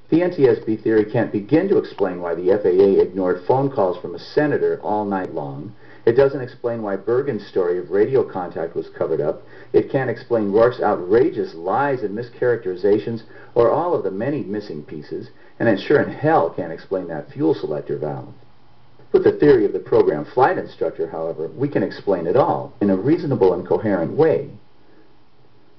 The NTSB theory can't begin to explain why the FAA ignored phone calls from a senator all night long. It doesn't explain why Bergen's story of radio contact was covered up. It can't explain Rourke's outrageous lies and mischaracterizations, or all of the many missing pieces. And it sure in hell can't explain that fuel selector valve. With the theory of the program flight instructor, however, we can explain it all in a reasonable and coherent way.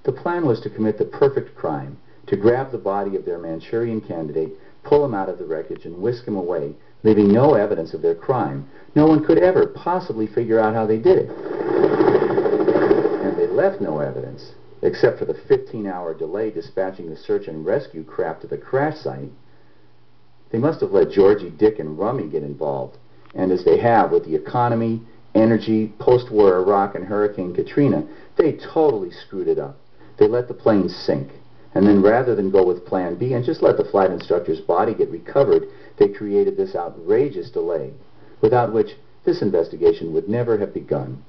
The plan was to commit the perfect crime, to grab the body of their Manchurian candidate, pull him out of the wreckage, and whisk him away, leaving no evidence of their crime. No one could ever possibly figure out how they did it. And they left no evidence, except for the 15-hour delay dispatching the search and rescue craft to the crash site. They must have let Georgie, Dick, and Rummy get involved, and as they have with the economy, energy, post-war Iraq, and Hurricane Katrina, they totally screwed it up. They let the plane sink. And then rather than go with Plan B and just let the flight instructor's body get recovered, they created this outrageous delay, without which this investigation would never have begun.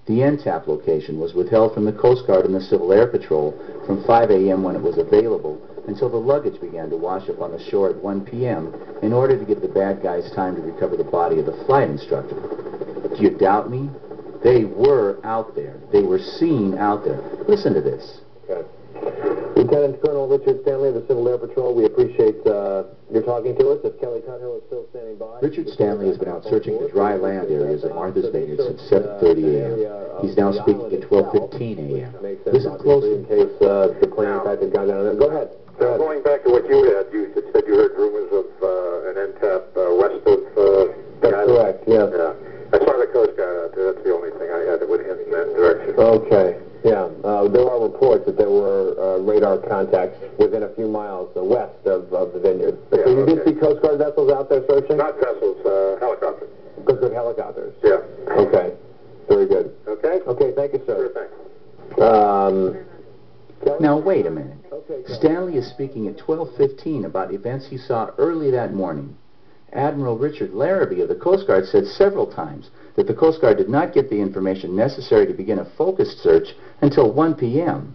The NTAP location was withheld from the Coast Guard and the Civil Air Patrol from 5 a.m. when it was available until the luggage began to wash up on the shore at 1 p.m. in order to give the bad guys time to recover the body of the flight instructor. Do you doubt me? They were out there. They were seen out there. Listen to this. Okay. Lieutenant Colonel Richard Stanley of the Civil Air Patrol, we appreciate your talking to us. If Kelly Tuthill is still standing by. Richard Stanley has been out searching the dry land areas of Martha's Vineyard since 7:30 a.m. He's now speaking at 12:15 a.m. Listen closely. In case the plane in fact had gone down. Go ahead. Going back to what you had, you said you heard rumors of an NTAP west of That's correct, yes. Yeah. I saw the Coast Guard out there. That's the only thing I had that would hint in that direction. Okay, yeah. There are reports that there were radar contacts within a few miles west of the vineyard. Yeah, so you did see Coast Guard vessels out there searching? Not vessels, helicopters. Coast Guard helicopters? Yeah. Okay, very good. Okay? Okay, thank you, sir. Sure, thanks. Now wait a minute. Stanley is speaking at 12:15 about events he saw early that morning. Admiral Richard Larrabee of the Coast Guard said several times that the Coast Guard did not get the information necessary to begin a focused search until 1 p.m.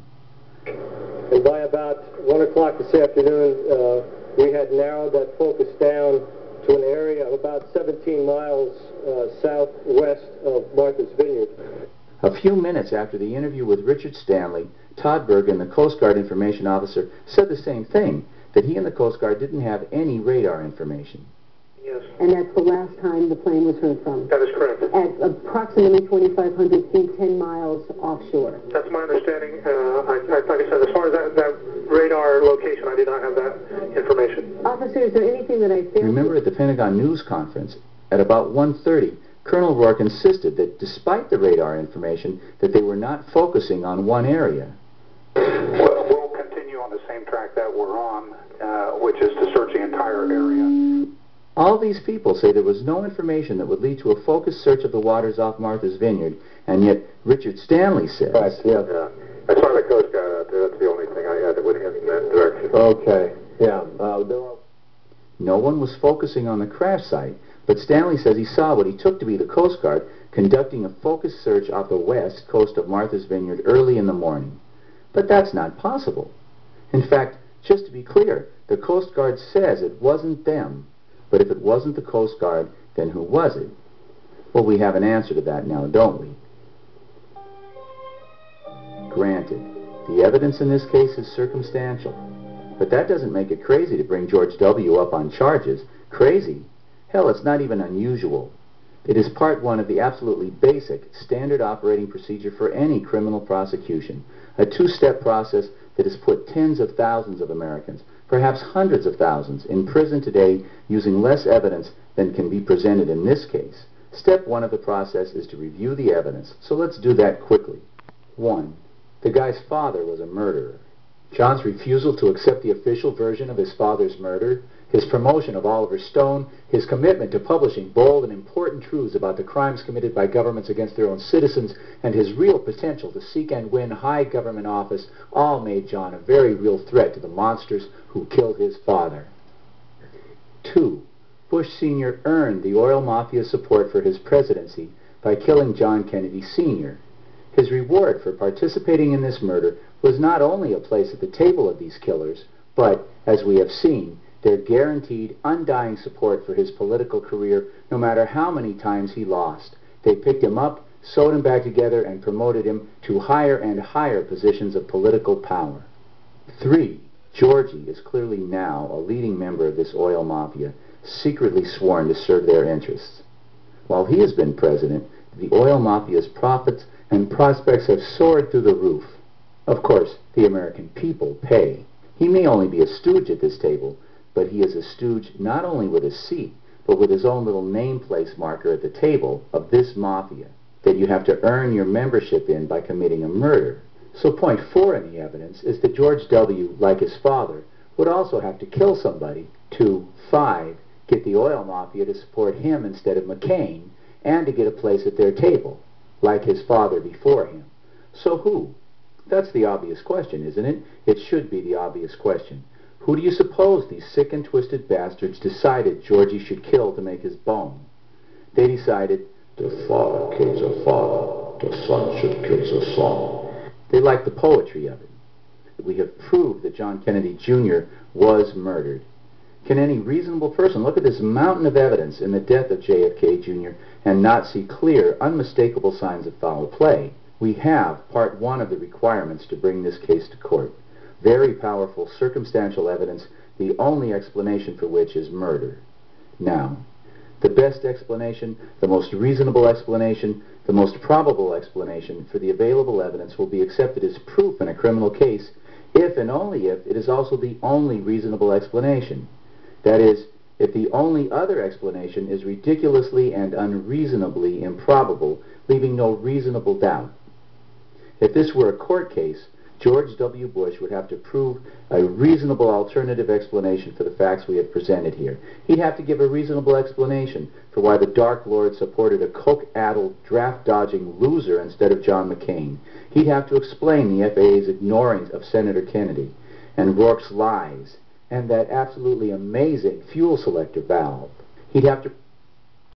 And by about 1 o'clock this afternoon, we had narrowed that focus down to an area of about 17 miles southwest of Martha's Vineyard. A few minutes after the interview with Richard Stanley, Todd Bergen, the Coast Guard information officer, said the same thing, that he and the Coast Guard didn't have any radar information. Yes. And that's the last time the plane was heard from. That is correct. At approximately 2,500 feet, 10 miles offshore. That's my understanding. Like I said, as far as that radar location, I do not have that information. Officer, is there anything that I failed? Remember at the Pentagon news conference, at about 1:30, Colonel Rourke insisted that despite the radar information, that they were not focusing on one area. Well, we'll continue on the same track that we're on, which is to search the entire area. All these people say there was no information that would lead to a focused search of the waters off Martha's Vineyard, and yet Richard Stanley says... Right, yeah. Yeah. I saw the Coast Guard out there. That's the only thing I had that would hint in that direction. Okay, yeah. No one was focusing on the crash site, but Stanley says he saw what he took to be the Coast Guard conducting a focused search off the west coast of Martha's Vineyard early in the morning. But that's not possible. In fact, just to be clear, the Coast Guard says it wasn't them. But if it wasn't the Coast Guard, then who was it? Well, we have an answer to that now, don't we? Granted, the evidence in this case is circumstantial. But that doesn't make it crazy to bring George W. up on charges. Crazy? Hell, it's not even unusual. It is part one of the absolutely basic, standard operating procedure for any criminal prosecution. A two-step process that has put tens of thousands of Americans, perhaps hundreds of thousands, in prison today using less evidence than can be presented in this case. Step one of the process is to review the evidence, so let's do that quickly. 1. The guy's father was a murderer. John's refusal to accept the official version of his father's murder, his promotion of Oliver Stone, his commitment to publishing bold and important truths about the crimes committed by governments against their own citizens, and his real potential to seek and win high government office all made John a very real threat to the monsters who killed his father. 2. Bush Sr. earned the oil mafia support for his presidency by killing John Kennedy Sr. His reward for participating in this murder was not only a place at the table of these killers, But, as we have seen, they're guaranteed undying support for his political career no matter how many times he lost. They picked him up, sewed him back together, and promoted him to higher and higher positions of political power. 3. Georgie is clearly now a leading member of this oil mafia, secretly sworn to serve their interests. While he has been president, the oil mafia's profits and prospects have soared through the roof. Of course, the American people pay. He may only be a stooge at this table, but he is a stooge not only with a seat, but with his own little nameplate marker at the table of this mafia that you have to earn your membership in by committing a murder. So point 4 in the evidence is that George W., like his father, would also have to kill somebody to 5. Get the oil mafia to support him instead of McCain, and to get a place at their table, like his father before him. So who? That's the obvious question, isn't it? It should be the obvious question. Who do you suppose these sick and twisted bastards decided Georgie should kill to make his bone? They decided, the father kills a father, the son should kill a son. They like the poetry of it. We have proved that John Kennedy Jr. was murdered. Can any reasonable person look at this mountain of evidence in the death of JFK Jr. and not see clear, unmistakable signs of foul play? We have part 1 of the requirements to bring this case to court. Very powerful circumstantial evidence, the only explanation for which is murder. Now, the best explanation, the most reasonable explanation, the most probable explanation for the available evidence will be accepted as proof in a criminal case if and only if it is also the only reasonable explanation. That is, if the only other explanation is ridiculously and unreasonably improbable, leaving no reasonable doubt. If this were a court case, George W. Bush would have to prove a reasonable alternative explanation for the facts we have presented here. He'd have to give a reasonable explanation for why the Dark Lord supported a coke-addled, draft-dodging loser instead of John McCain. He'd have to explain the FAA's ignoring of Senator Kennedy, and Rourke's lies, and that absolutely amazing fuel selector valve. He'd have to